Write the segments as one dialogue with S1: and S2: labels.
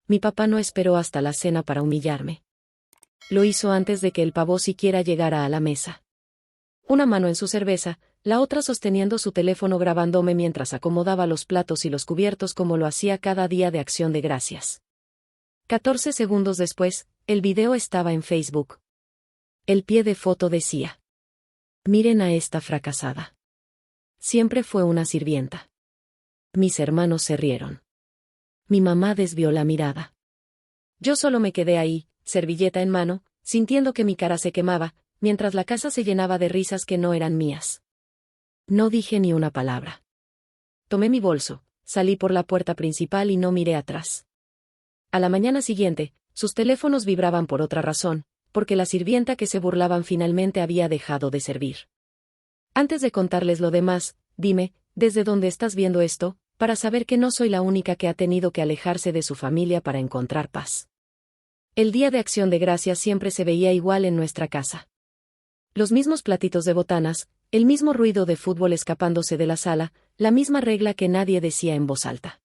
S1: Mi papá no esperó hasta la cena para humillarme. Lo hizo antes de que el pavo siquiera llegara a la mesa. Una mano en su cerveza, la otra sosteniendo su teléfono grabándome mientras acomodaba los platos y los cubiertos como lo hacía cada día de Acción de Gracias. 14 segundos después, el video estaba en Facebook. El pie de foto decía: miren a esta fracasada. Siempre fue una sirvienta. Mis hermanos se rieron. Mi mamá desvió la mirada. Yo solo me quedé ahí, servilleta en mano, sintiendo que mi cara se quemaba, mientras la casa se llenaba de risas que no eran mías. No dije ni una palabra. Tomé mi bolso, salí por la puerta principal y no miré atrás. A la mañana siguiente, sus teléfonos vibraban por otra razón, porque la sirvienta que se burlaban finalmente había dejado de servir. Antes de contarles lo demás, dime, ¿desde dónde estás viendo esto?, para saber que no soy la única que ha tenido que alejarse de su familia para encontrar paz. El día de Acción de Gracias siempre se veía igual en nuestra casa. Los mismos platitos de botanas, el mismo ruido de fútbol escapándose de la sala, la misma regla que nadie decía en voz alta.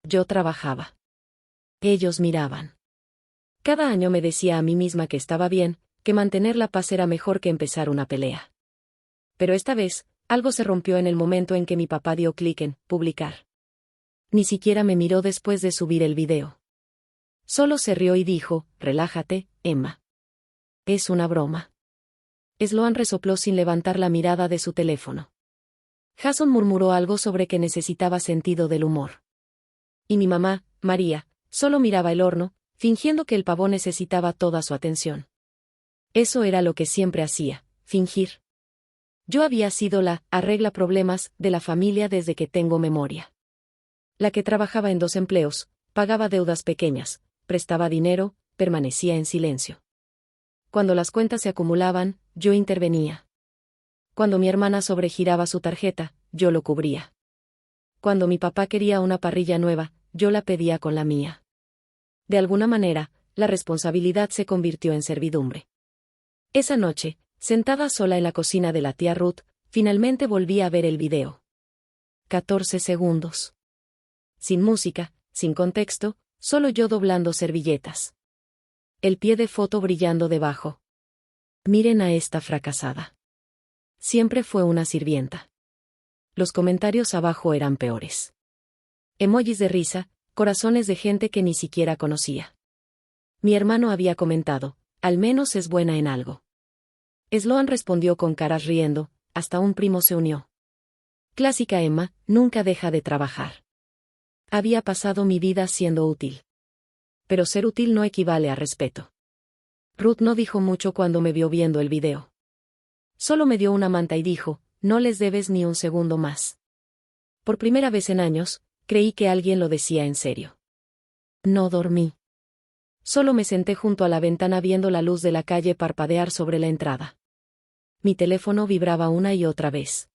S1: Yo trabajaba. Ellos miraban. Cada año me decía a mí misma que estaba bien, que mantener la paz era mejor que empezar una pelea. Pero esta vez, algo se rompió en el momento en que mi papá dio clic en publicar. Ni siquiera me miró después de subir el video. Solo se rió y dijo: relájate, Emma. Es una broma. Sloan resopló sin levantar la mirada de su teléfono. Jason murmuró algo sobre que necesitaba sentido del humor. Y mi mamá, María, solo miraba el horno, fingiendo que el pavo necesitaba toda su atención. Eso era lo que siempre hacía, fingir. Yo había sido la arregla problemas de la familia desde que tengo memoria. La que trabajaba en 2 empleos, pagaba deudas pequeñas, prestaba dinero, permanecía en silencio. Cuando las cuentas se acumulaban, yo intervenía. Cuando mi hermana sobregiraba su tarjeta, yo lo cubría. Cuando mi papá quería una parrilla nueva, yo la pedía con la mía. De alguna manera, la responsabilidad se convirtió en servidumbre. Esa noche, sentada sola en la cocina de la tía Ruth, finalmente volví a ver el video. 14 segundos. Sin música, sin contexto, solo yo doblando servilletas. El pie de foto brillando debajo. Miren a esta fracasada. Siempre fue una sirvienta. Los comentarios abajo eran peores. Emojis de risa, corazones de gente que ni siquiera conocía. Mi hermano había comentado: al menos es buena en algo. Sloan respondió con caras riendo, hasta un primo se unió. Clásica Emma, nunca deja de trabajar. Había pasado mi vida siendo útil. Pero ser útil no equivale a respeto. Ruth no dijo mucho cuando me vio viendo el video. Solo me dio una manta y dijo: no les debes ni un segundo más. Por primera vez en años, creí que alguien lo decía en serio. No dormí. Solo me senté junto a la ventana viendo la luz de la calle parpadear sobre la entrada. Mi teléfono vibraba una y otra vez.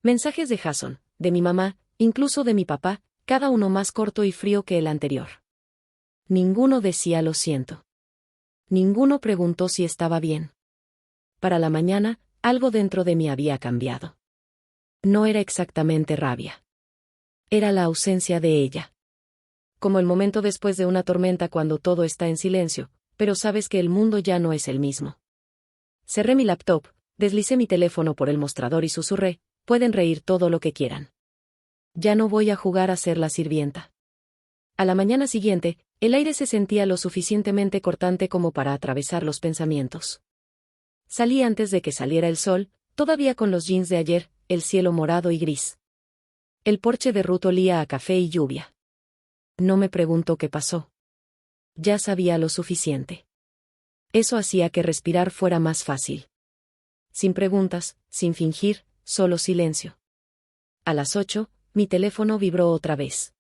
S1: Mensajes de Jason, de mi mamá, incluso de mi papá, cada uno más corto y frío que el anterior. Ninguno decía lo siento. Ninguno preguntó si estaba bien. Para la mañana, algo dentro de mí había cambiado. No era exactamente rabia. Era la ausencia de ella. Como el momento después de una tormenta cuando todo está en silencio, pero sabes que el mundo ya no es el mismo. Cerré mi laptop, deslicé mi teléfono por el mostrador y susurré: pueden reír todo lo que quieran. Ya no voy a jugar a ser la sirvienta. A la mañana siguiente, el aire se sentía lo suficientemente cortante como para atravesar los pensamientos. Salí antes de que saliera el sol, todavía con los jeans de ayer, el cielo morado y gris. El porche de Ruth olía a café y lluvia. No me preguntó qué pasó. Ya sabía lo suficiente. Eso hacía que respirar fuera más fácil. Sin preguntas, sin fingir, solo silencio. A las 8, mi teléfono vibró otra vez.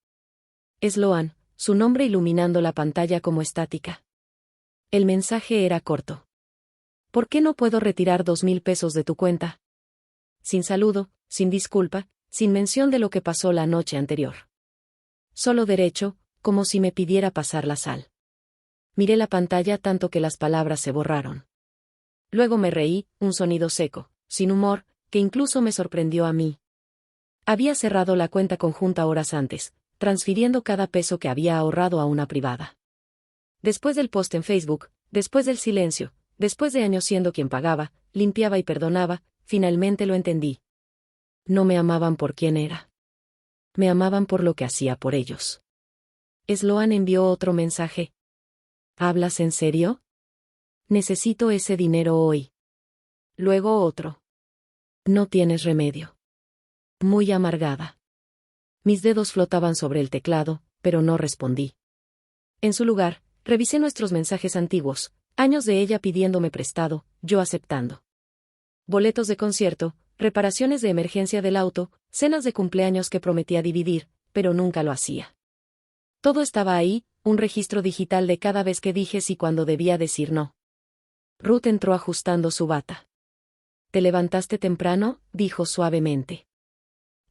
S1: Sloan, su nombre iluminando la pantalla como estática. El mensaje era corto. ¿Por qué no puedo retirar 2,000 pesos de tu cuenta? Sin saludo, sin disculpa, sin mención de lo que pasó la noche anterior. Solo derecho, como si me pidiera pasar la sal. Miré la pantalla tanto que las palabras se borraron. Luego me reí, un sonido seco, sin humor, que incluso me sorprendió a mí. Había cerrado la cuenta conjunta horas antes, transfiriendo cada peso que había ahorrado a una privada. Después del post en Facebook, después del silencio, después de años siendo quien pagaba, limpiaba y perdonaba, finalmente lo entendí. No me amaban por quien era. Me amaban por lo que hacía por ellos. Sloan envió otro mensaje. ¿Hablas en serio? Necesito ese dinero hoy. Luego otro. No tienes remedio. Muy amargada. Mis dedos flotaban sobre el teclado, pero no respondí. En su lugar, revisé nuestros mensajes antiguos, años de ella pidiéndome prestado, yo aceptando. Boletos de concierto, reparaciones de emergencia del auto, cenas de cumpleaños que prometía dividir, pero nunca lo hacía. Todo estaba ahí, un registro digital de cada vez que dije sí cuando debía decir no. Ruth entró ajustando su bata. ¿Te levantaste temprano?, dijo suavemente.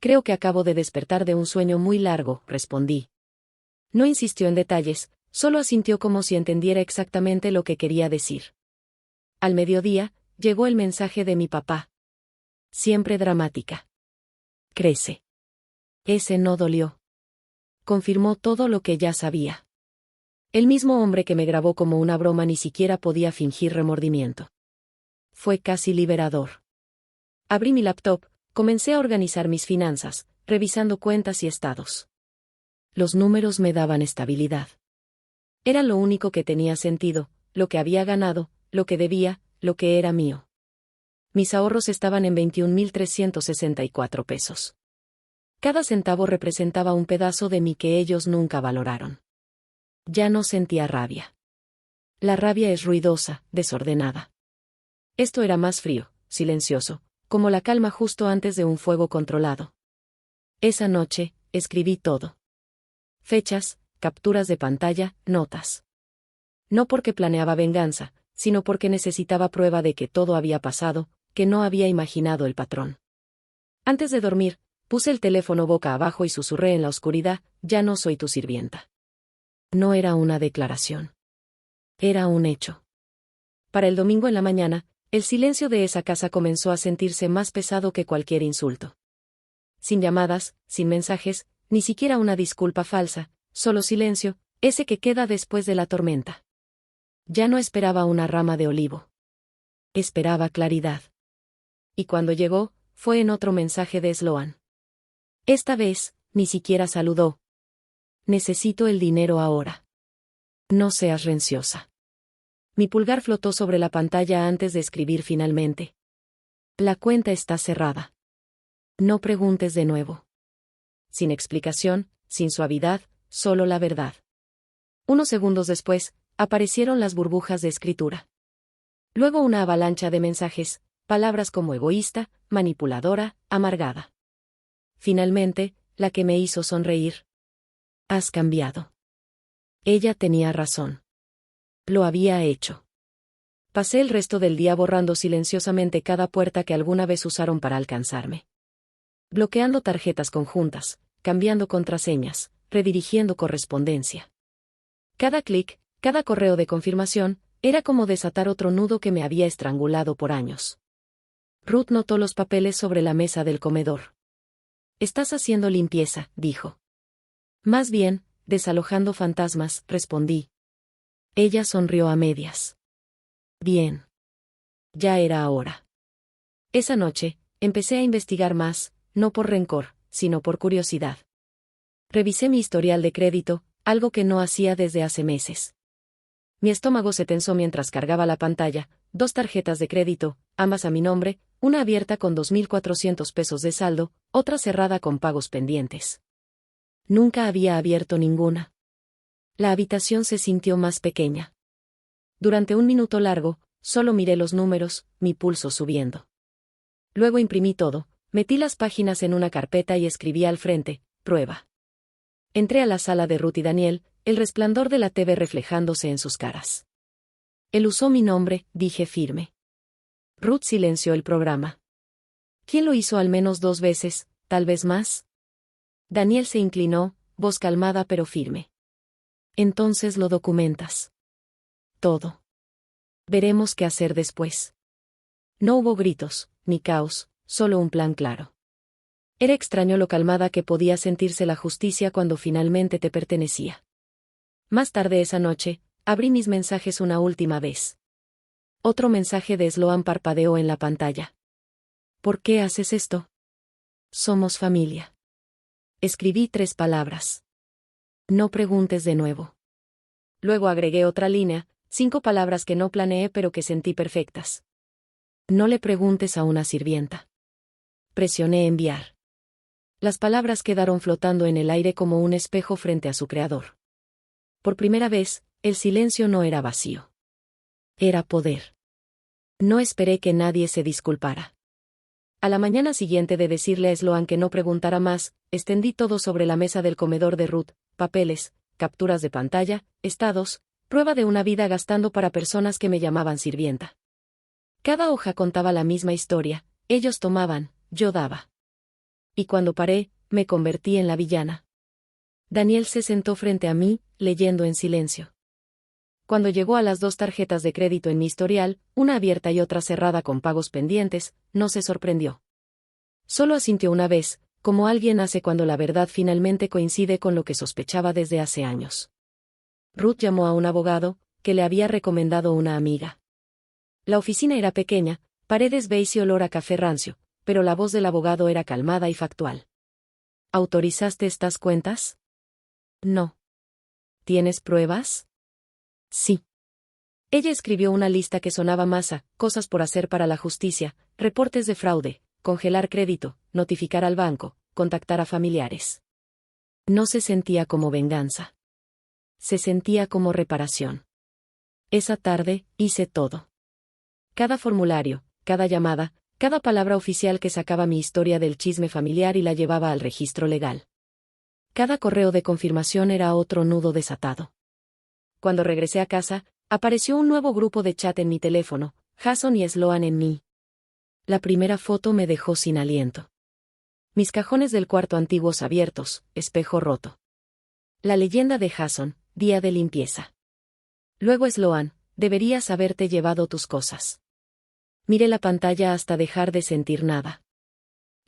S1: Creo que acabo de despertar de un sueño muy largo, respondí. No insistió en detalles, solo asintió como si entendiera exactamente lo que quería decir. Al mediodía, llegó el mensaje de mi papá. Siempre dramática. Crece. Ese no dolió. Confirmó todo lo que ya sabía. El mismo hombre que me grabó como una broma ni siquiera podía fingir remordimiento. Fue casi liberador. Abrí mi laptop, comencé a organizar mis finanzas, revisando cuentas y estados. Los números me daban estabilidad. Era lo único que tenía sentido, lo que había ganado, lo que debía, lo que era mío. Mis ahorros estaban en 21.364 pesos. Cada centavo representaba un pedazo de mí que ellos nunca valoraron. Ya no sentía rabia. La rabia es ruidosa, desordenada. Esto era más frío, silencioso, como la calma justo antes de un fuego controlado. Esa noche, escribí todo. Fechas, capturas de pantalla, notas. No porque planeaba venganza, sino porque necesitaba prueba de que todo había pasado, que no había imaginado el patrón. Antes de dormir, puse el teléfono boca abajo y susurré en la oscuridad, ya no soy tu sirvienta. No era una declaración. Era un hecho. Para el domingo en la mañana, el silencio de esa casa comenzó a sentirse más pesado que cualquier insulto. Sin llamadas, sin mensajes, ni siquiera una disculpa falsa, solo silencio, ese que queda después de la tormenta. Ya no esperaba una rama de olivo. Esperaba claridad. Y cuando llegó, fue en otro mensaje de Sloan. Esta vez, ni siquiera saludó. Necesito el dinero ahora. No seas renciosa. Mi pulgar flotó sobre la pantalla antes de escribir finalmente. La cuenta está cerrada. No preguntes de nuevo. Sin explicación, sin suavidad, solo la verdad. Unos segundos después, aparecieron las burbujas de escritura. Luego una avalancha de mensajes, palabras como egoísta, manipuladora, amargada. Finalmente, la que me hizo sonreír. Has cambiado. Ella tenía razón. Lo había hecho. Pasé el resto del día borrando silenciosamente cada puerta que alguna vez usaron para alcanzarme. Bloqueando tarjetas conjuntas, cambiando contraseñas, redirigiendo correspondencia. Cada clic, cada correo de confirmación, era como desatar otro nudo que me había estrangulado por años. Ruth notó los papeles sobre la mesa del comedor. Estás haciendo limpieza, dijo. Más bien, desalojando fantasmas, respondí. Ella sonrió a medias. Bien. Ya era hora. Esa noche, empecé a investigar más, no por rencor, sino por curiosidad. Revisé mi historial de crédito, algo que no hacía desde hace meses. Mi estómago se tensó mientras cargaba la pantalla, 2 tarjetas de crédito, ambas a mi nombre, una abierta con 2.400 pesos de saldo, otra cerrada con pagos pendientes. Nunca había abierto ninguna. La habitación se sintió más pequeña. Durante un minuto largo, solo miré los números, mi pulso subiendo. Luego imprimí todo, metí las páginas en una carpeta y escribí al frente, prueba. Entré a la sala de Ruth y Daniel, el resplandor de la TV reflejándose en sus caras. Él usó mi nombre, dije firme. Ruth silenció el programa. ¿Quién lo hizo al menos 2 veces, tal vez más? Daniel se inclinó, voz calmada pero firme. Entonces lo documentas. Todo. Veremos qué hacer después. No hubo gritos, ni caos, solo un plan claro. Era extraño lo calmada que podía sentirse la justicia cuando finalmente te pertenecía. Más tarde esa noche, abrí mis mensajes una última vez. Otro mensaje de Sloan parpadeó en la pantalla. ¿Por qué haces esto? Somos familia. Escribí 3 palabras. No preguntes de nuevo. Luego agregué otra línea, 5 palabras que no planeé pero que sentí perfectas. No le preguntes a una sirvienta. Presioné enviar. Las palabras quedaron flotando en el aire como un espejo frente a su creador. Por primera vez, el silencio no era vacío. Era poder. No esperé que nadie se disculpara. A la mañana siguiente de decirle a Sloan que no preguntara más, extendí todo sobre la mesa del comedor de Ruth, papeles, capturas de pantalla, estados, prueba de una vida gastando para personas que me llamaban sirvienta. Cada hoja contaba la misma historia, ellos tomaban, yo daba. Y cuando paré, me convertí en la villana. Daniel se sentó frente a mí, leyendo en silencio. Cuando llegó a las 2 tarjetas de crédito en mi historial, una abierta y otra cerrada con pagos pendientes, no se sorprendió. Solo asintió una vez, como alguien hace cuando la verdad finalmente coincide con lo que sospechaba desde hace años. Ruth llamó a un abogado, que le había recomendado una amiga. La oficina era pequeña, paredes beige y olor a café rancio, pero la voz del abogado era calmada y factual. ¿Autorizaste estas cuentas? No. ¿Tienes pruebas? Sí. Ella escribió una lista que sonaba masa, cosas por hacer para la justicia, reportes de fraude, congelar crédito, notificar al banco, contactar a familiares. No se sentía como venganza. Se sentía como reparación. Esa tarde, hice todo. Cada formulario, cada llamada, cada palabra oficial que sacaba mi historia del chisme familiar y la llevaba al registro legal. Cada correo de confirmación era otro nudo desatado. Cuando regresé a casa, apareció un nuevo grupo de chat en mi teléfono, Jason y Sloan en mí. La primera foto me dejó sin aliento. Mis cajones del cuarto antiguos abiertos, espejo roto. La leyenda de Jason, día de limpieza. Luego Sloan, deberías haberte llevado tus cosas. Miré la pantalla hasta dejar de sentir nada.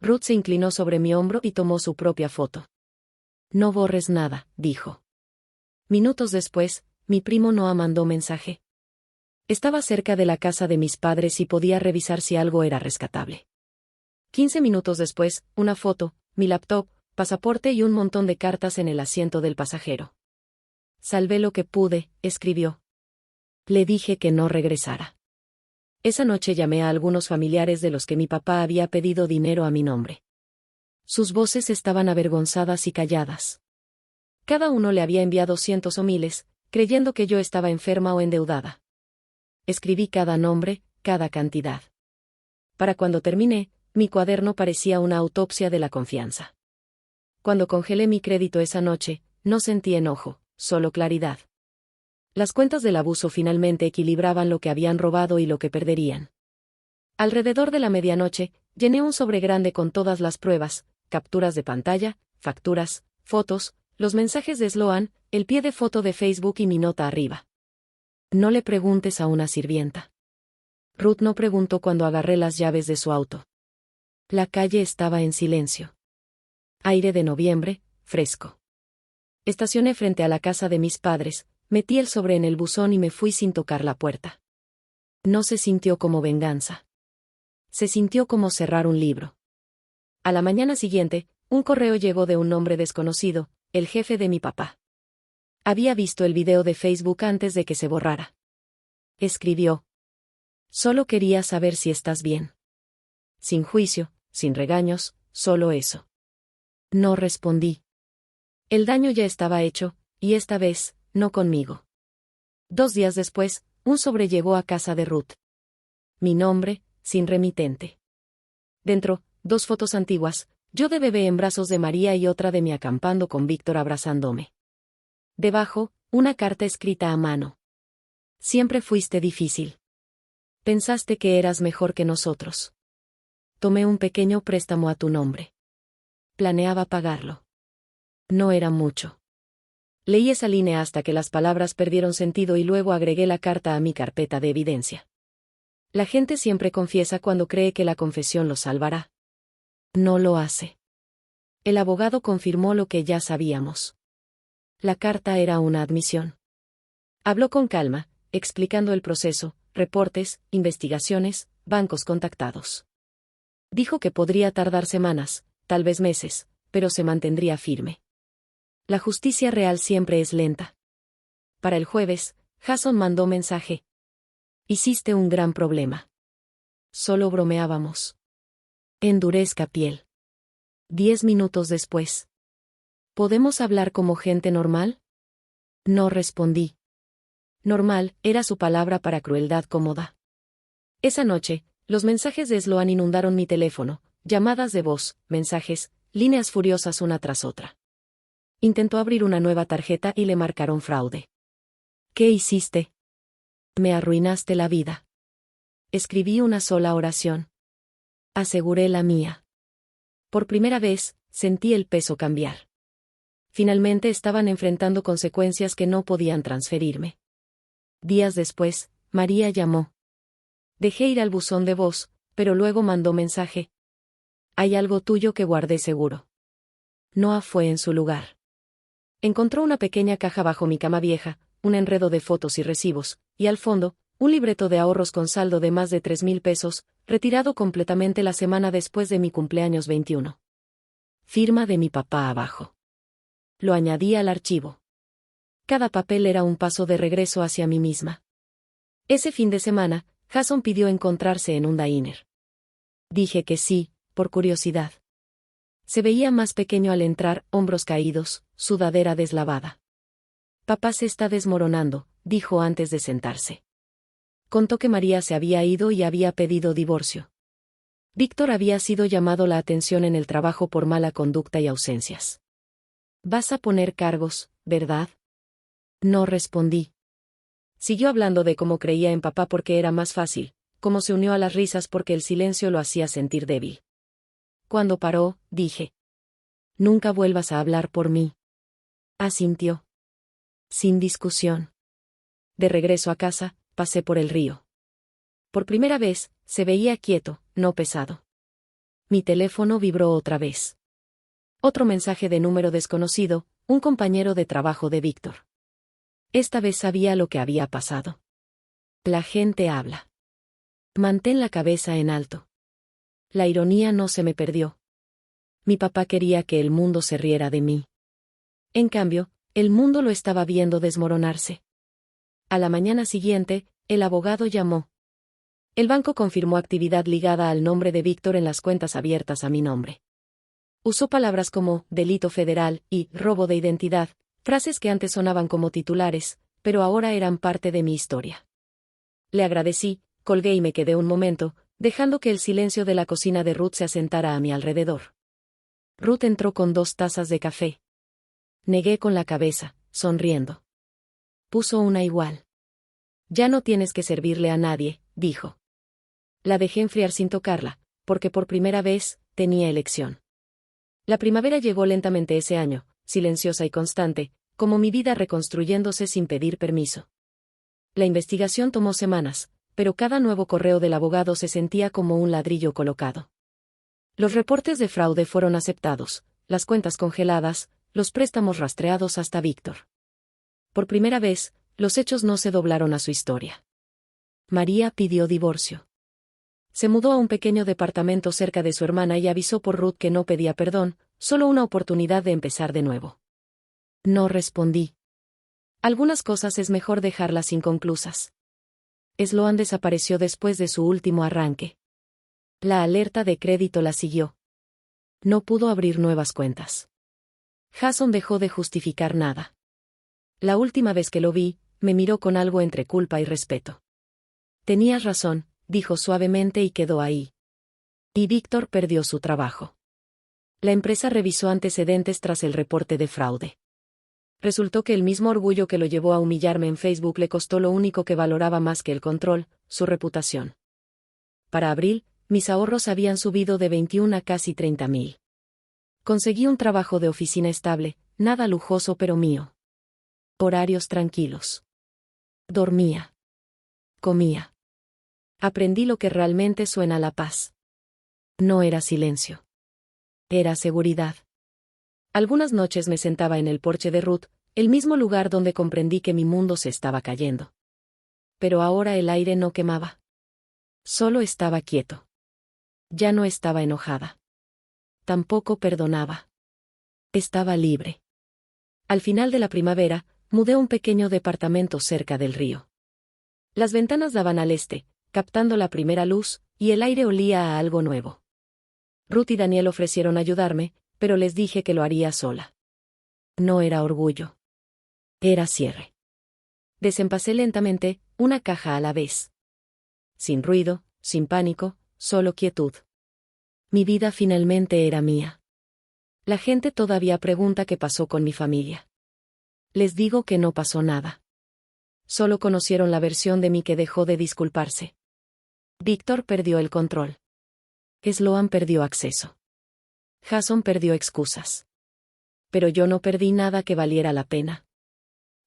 S1: Ruth se inclinó sobre mi hombro y tomó su propia foto. No borres nada, dijo. Minutos después, mi primo Noah mandó mensaje. Estaba cerca de la casa de mis padres y podía revisar si algo era rescatable. 15 minutos después, una foto, mi laptop, pasaporte y un montón de cartas en el asiento del pasajero. Salvé lo que pude, escribió. Le dije que no regresara. Esa noche llamé a algunos familiares de los que mi papá había pedido dinero a mi nombre. Sus voces estaban avergonzadas y calladas. Cada uno le había enviado cientos o miles, creyendo que yo estaba enferma o endeudada. Escribí cada nombre, cada cantidad. Para cuando terminé, mi cuaderno parecía una autopsia de la confianza. Cuando congelé mi crédito esa noche, no sentí enojo, solo claridad. Las cuentas del abuso finalmente equilibraban lo que habían robado y lo que perderían. Alrededor de la medianoche, llené un sobre grande con todas las pruebas, capturas de pantalla, facturas, fotos, los mensajes de Sloan, el pie de foto de Facebook y mi nota arriba. No le preguntes a una sirvienta. Ruth no preguntó cuando agarré las llaves de su auto. La calle estaba en silencio. Aire de noviembre, fresco. Estacioné frente a la casa de mis padres, metí el sobre en el buzón y me fui sin tocar la puerta. No se sintió como venganza. Se sintió como cerrar un libro. A la mañana siguiente, un correo llegó de un nombre desconocido, el jefe de mi papá. Había visto el video de Facebook antes de que se borrara. Escribió. Solo quería saber si estás bien. Sin juicio, sin regaños, solo eso. No respondí. El daño ya estaba hecho, y esta vez, no conmigo. 2 días después, un sobre llegó a casa de Ruth. Mi nombre, sin remitente. Dentro, 2 fotos antiguas, yo de bebé en brazos de María y otra de mí acampando con Víctor abrazándome. Debajo, una carta escrita a mano. Siempre fuiste difícil. Pensaste que eras mejor que nosotros. Tomé un pequeño préstamo a tu nombre. Planeaba pagarlo. No era mucho. Leí esa línea hasta que las palabras perdieron sentido y luego agregué la carta a mi carpeta de evidencia. La gente siempre confiesa cuando cree que la confesión los salvará. No lo hace. El abogado confirmó lo que ya sabíamos. La carta era una admisión. Habló con calma, explicando el proceso, reportes, investigaciones, bancos contactados. Dijo que podría tardar semanas, tal vez meses, pero se mantendría firme. La justicia real siempre es lenta. Para el jueves, Jason mandó mensaje. Hiciste un gran problema. Solo bromeábamos. Endurezca piel. 10 minutos después. ¿Podemos hablar como gente normal? No respondí. Normal era su palabra para crueldad cómoda. Esa noche, los mensajes de Sloan inundaron mi teléfono, llamadas de voz, mensajes, líneas furiosas una tras otra. Intentó abrir una nueva tarjeta y le marcaron fraude. ¿Qué hiciste? Me arruinaste la vida. Escribí una sola oración. Aseguré la mía. Por primera vez, sentí el peso cambiar. Finalmente estaban enfrentando consecuencias que no podían transferirme. Días después, María llamó. Dejé ir al buzón de voz, pero luego mandó mensaje. Hay algo tuyo que guardé seguro. Noah fue en su lugar. Encontró una pequeña caja bajo mi cama vieja, un enredo de fotos y recibos, y al fondo, un libreto de ahorros con saldo de más de 3,000 pesos, retirado completamente la semana después de mi cumpleaños 21. Firma de mi papá abajo. Lo añadí al archivo. Cada papel era un paso de regreso hacia mí misma. Ese fin de semana, Jason pidió encontrarse en un diner. Dije que sí, por curiosidad. Se veía más pequeño al entrar, hombros caídos, sudadera deslavada. Papá se está desmoronando, dijo antes de sentarse. Contó que María se había ido y había pedido divorcio. Víctor había sido llamado la atención en el trabajo por mala conducta y ausencias. Vas a poner cargos, ¿verdad? No respondí. Siguió hablando de cómo creía en papá porque era más fácil, cómo se unió a las risas porque el silencio lo hacía sentir débil. Cuando paró, dije. Nunca vuelvas a hablar por mí. Asintió. Sin discusión. De regreso a casa, pasé por el río. Por primera vez, se veía quieto, no pesado. Mi teléfono vibró otra vez. Otro mensaje de número desconocido, un compañero de trabajo de Víctor. Esta vez sabía lo que había pasado. La gente habla. Mantén la cabeza en alto. La ironía no se me perdió. Mi papá quería que el mundo se riera de mí. En cambio, el mundo lo estaba viendo desmoronarse. A la mañana siguiente, el abogado llamó. El banco confirmó actividad ligada al nombre de Víctor en las cuentas abiertas a mi nombre. Usó palabras como delito federal y robo de identidad, frases que antes sonaban como titulares, pero ahora eran parte de mi historia. Le agradecí, colgué y me quedé un momento, dejando que el silencio de la cocina de Ruth se asentara a mi alrededor. Ruth entró con 2 tazas de café. Negué con la cabeza, sonriendo. Puso una igual. Ya no tienes que servirle a nadie, dijo. La dejé enfriar sin tocarla, porque por primera vez, tenía elección. La primavera llegó lentamente ese año, silenciosa y constante, como mi vida reconstruyéndose sin pedir permiso. La investigación tomó semanas, pero cada nuevo correo del abogado se sentía como un ladrillo colocado. Los reportes de fraude fueron aceptados, las cuentas congeladas, los préstamos rastreados hasta Víctor. Por primera vez, los hechos no se doblaron a su historia. María pidió divorcio. Se mudó a un pequeño departamento cerca de su hermana y avisó por Ruth que no pedía perdón, solo una oportunidad de empezar de nuevo. No respondí. Algunas cosas es mejor dejarlas inconclusas. Sloan desapareció después de su último arranque. La alerta de crédito la siguió. No pudo abrir nuevas cuentas. Jason dejó de justificar nada. La última vez que lo vi, me miró con algo entre culpa y respeto. Tenías razón, dijo suavemente y quedó ahí. Y Víctor perdió su trabajo. La empresa revisó antecedentes tras el reporte de fraude. Resultó que el mismo orgullo que lo llevó a humillarme en Facebook le costó lo único que valoraba más que el control, su reputación. Para abril, mis ahorros habían subido de 21 a casi 30,000. Conseguí un trabajo de oficina estable, nada lujoso pero mío. Horarios tranquilos. Dormía. Comía. Aprendí lo que realmente suena la paz. No era silencio. Era seguridad. Algunas noches me sentaba en el porche de Ruth, el mismo lugar donde comprendí que mi mundo se estaba cayendo. Pero ahora el aire no quemaba. Solo estaba quieto. Ya no estaba enojada. Tampoco perdonaba. Estaba libre. Al final de la primavera, mudé a un pequeño departamento cerca del río. Las ventanas daban al este, captando la primera luz, y el aire olía a algo nuevo. Ruth y Daniel ofrecieron ayudarme, pero les dije que lo haría sola. No era orgullo. Era cierre. Desempacé lentamente, una caja a la vez. Sin ruido, sin pánico, solo quietud. Mi vida finalmente era mía. La gente todavía pregunta qué pasó con mi familia. Les digo que no pasó nada. Solo conocieron la versión de mí que dejó de disculparse. Víctor perdió el control. Sloan perdió acceso. Jason perdió excusas. Pero yo no perdí nada que valiera la pena.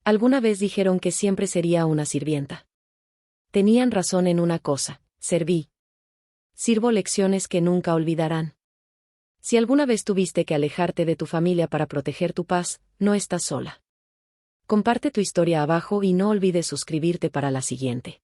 S1: Alguna vez dijeron que siempre sería una sirvienta. Tenían razón en una cosa, serví. Sirvo lecciones que nunca olvidarán. Si alguna vez tuviste que alejarte de tu familia para proteger tu paz, no estás sola. Comparte tu historia abajo y no olvides suscribirte para la siguiente.